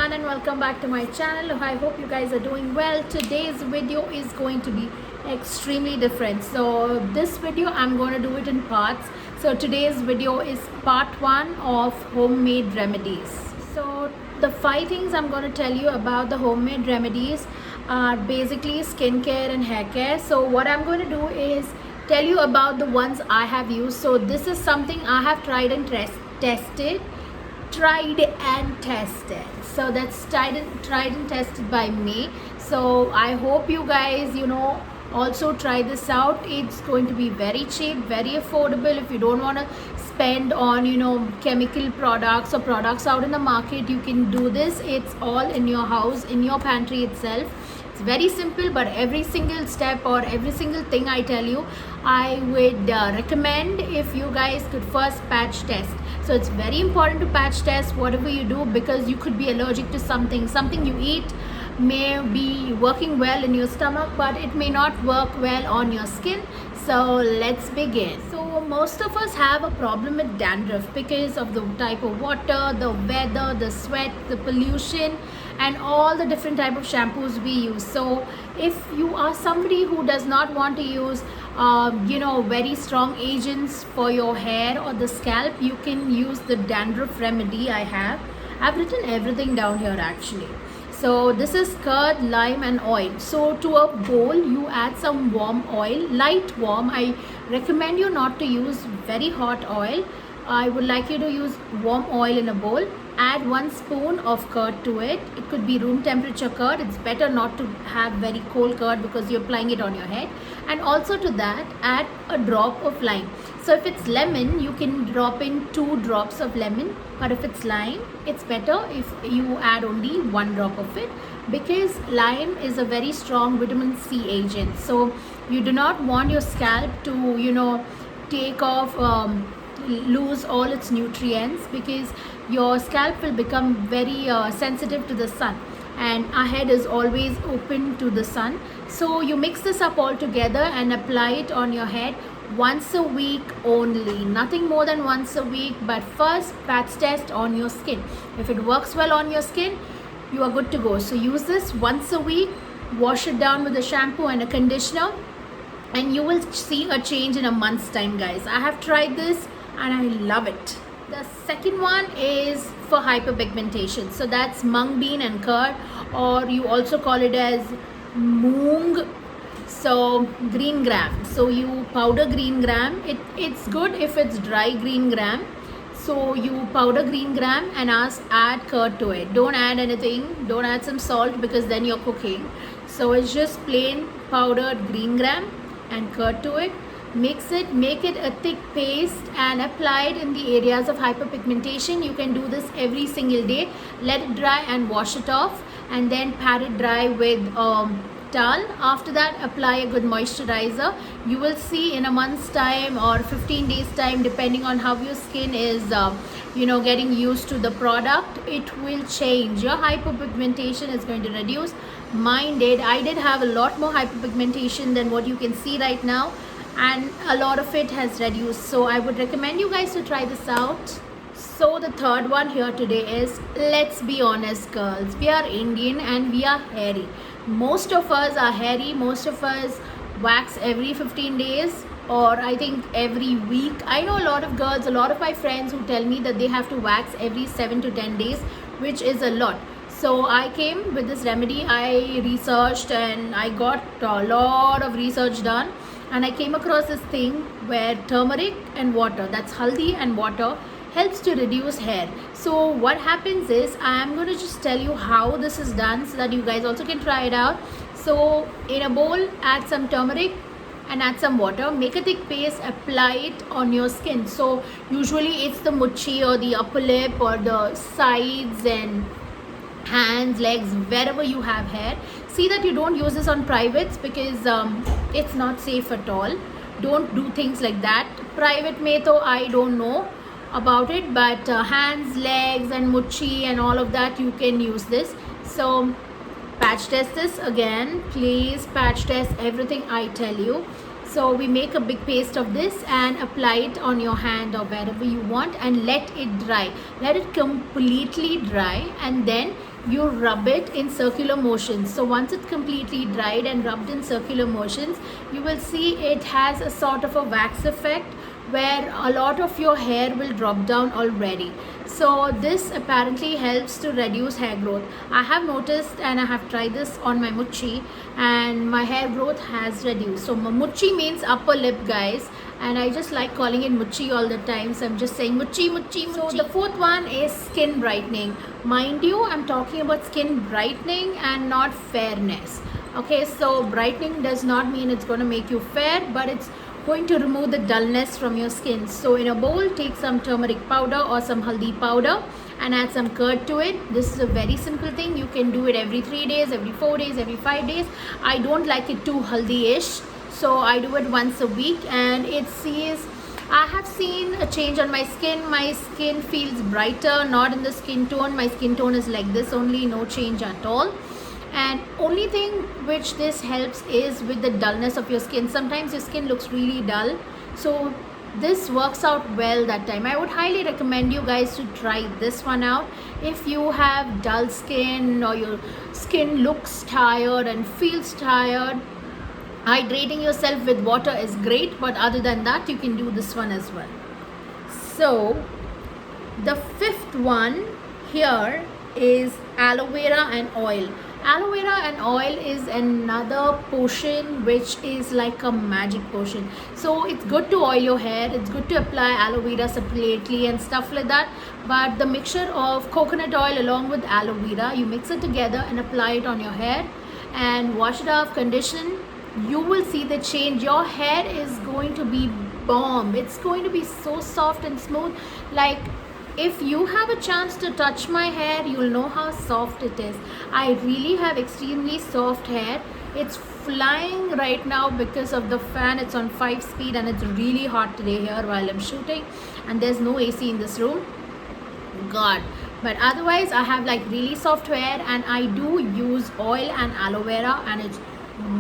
everyone and welcome back to my channel. I hope you guys are doing well. Today's video is going to be extremely different. So this video I'm going to do it in parts. So today's video is part 1 of homemade remedies. So the 5 things I'm going to tell you about the homemade remedies are basically skincare and hair care. So what I'm going to do is tell you about the ones I have used. So this is something I have tried and tested. So that's tried and tested by me. So I hope you guys also try this out. It's going to be very cheap, very affordable. If you don't want to spend on chemical products or products out in the market, you can do this. It's all in your house, in your pantry itself. It's very simple, but every single step or every single thing I tell you, I would recommend if you guys could first patch test. So it's very important to patch test whatever you do, because you could be allergic to something you eat may be working well in your stomach, but it may not work well on your skin. So let's begin. So most of us have a problem with dandruff because of the type of water, the weather, the sweat, the pollution, and all the different type of shampoos we use. So if you are somebody who does not want to use very strong agents for your hair or the scalp, you can use the dandruff remedy I've written everything down here actually. So this is curd, lime and oil. So to a bowl you add some warm oil, light warm. I recommend you not to use very hot oil. I would like you to use warm oil in a bowl. Add 1 spoon of curd to it. It could be room temperature curd. It's better not to have very cold curd because you're applying it on your head. And also to that, add a drop of lime. So if it's lemon, you can drop in 2 drops of lemon. But if it's lime, it's better if you add only 1 drop of it, because lime is a very strong vitamin C agent. So you do not want your scalp to, take off, lose all its nutrients, because your scalp will become very sensitive to the sun, and our head is always open to the sun. So you mix this up all together and apply it on your head once a week only, nothing more than once a week. But first patch test on your skin. If it works well on your skin, you are good to go. So use this once a week, wash it down with a shampoo and a conditioner, and you will see a change in a month's time, guys. I have tried this and I love it. The second one is for hyperpigmentation. So that's mung bean and curd, or you also call it as moong. So green gram. So you powder green gram. It's good if it's dry green gram. So you powder green gram and add curd to it. Don't add anything. Don't add some salt, because then you're cooking. So it's just plain powdered green gram and curd to it. Mix it, make it a thick paste and apply it in the areas of hyperpigmentation. You can do this every single day. Let it dry and wash it off, and then pat it dry with towel. After that, apply a good moisturizer. You will see in a month's time or 15 days time, depending on how your skin is getting used to the product, it will change. Your hyperpigmentation is going to reduce. Mine did. I did have a lot more hyperpigmentation than what you can see right now, and a lot of it has reduced. So I would recommend you guys to try this out. So the third one here today is, let's be honest girls, we are Indian and we are hairy. Most of us are hairy. Most of us wax every 15 days, or I think every week. I know a lot of girls, a lot of my friends who tell me that they have to wax every 7 to 10 days, which is a lot. So I came with this remedy. I researched and I got a lot of research done, and I came across this thing where turmeric and water, that's haldi and water, helps to reduce hair. So what happens is, I am going to just tell you how this is done so that you guys also can try it out. So in a bowl, add some turmeric and add some water, make a thick paste, apply it on your skin. So usually it's the mochi or the upper lip or the sides and hands, legs, wherever you have hair. See that you don't use this on privates, because it's not safe at all. Don't do things like that. Private mein to I don't know about it, but hands, legs and mochi and all of that, you can use this. So patch test this again. Please patch test everything I tell you. So we make a big paste of this and apply it on your hand or wherever you want, and let it dry. Let it completely dry, and then you rub it in circular motions. So once it's completely dried and rubbed in circular motions, you will see it has a sort of a wax effect where a lot of your hair will drop down already. So this apparently helps to reduce hair growth. I have noticed and I have tried this on my muchi, and my hair growth has reduced. So muchi means upper lip, guys, and I just like calling it muchi all the time, so I'm just saying muchi, muchi, muchi. So the fourth one is skin brightening. Mind you, I'm talking about skin brightening and not fairness. Okay, so brightening does not mean it's going to make you fair, but it's going to remove the dullness from your skin. So in a bowl, take some turmeric powder or some haldi powder and add some curd to it. This is a very simple thing. You can do it every 3 days, every 4 days, every 5 days. I don't like it too haldi-ish, so I do it once a week, and I have seen a change on my skin. My skin feels brighter, not in the skin tone. My skin tone is like this only, no change at all. And only thing which this helps is with the dullness of your skin. Sometimes your skin looks really dull, so this works out well that time. I would highly recommend you guys to try this one out. If you have dull skin or your skin looks tired and feels tired, hydrating yourself with water is great, but other than that, you can do this one as well. So the fifth one here is aloe vera and oil. Aloe vera and oil is another potion which is like a magic potion. So it's good to oil your hair, it's good to apply aloe vera separately and stuff like that, but the mixture of coconut oil along with aloe vera, you mix it together and apply it on your hair and wash it off, condition. You will see the change. Your hair is going to be bomb. It's going to be so soft and smooth. Like, if you have a chance to touch my hair, you'll know how soft it is. I really have extremely soft hair. It's flying right now because of the fan. It's on 5 speed and it's really hot today here while I'm shooting, and there's no AC in this room. God. But otherwise, I have like really soft hair, and I do use oil and aloe vera, and it's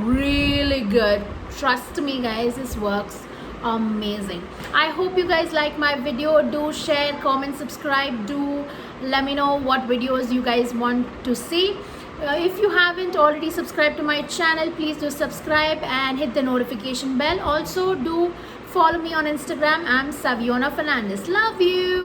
really good. Trust me, guys, this works amazing. I hope you guys like my video. Do share, comment, subscribe. Do let me know what videos you guys want to see. If you haven't already subscribed to my channel, please do subscribe and hit the notification bell. Also do follow me on Instagram. I'm Saviona Fernandez. Love you.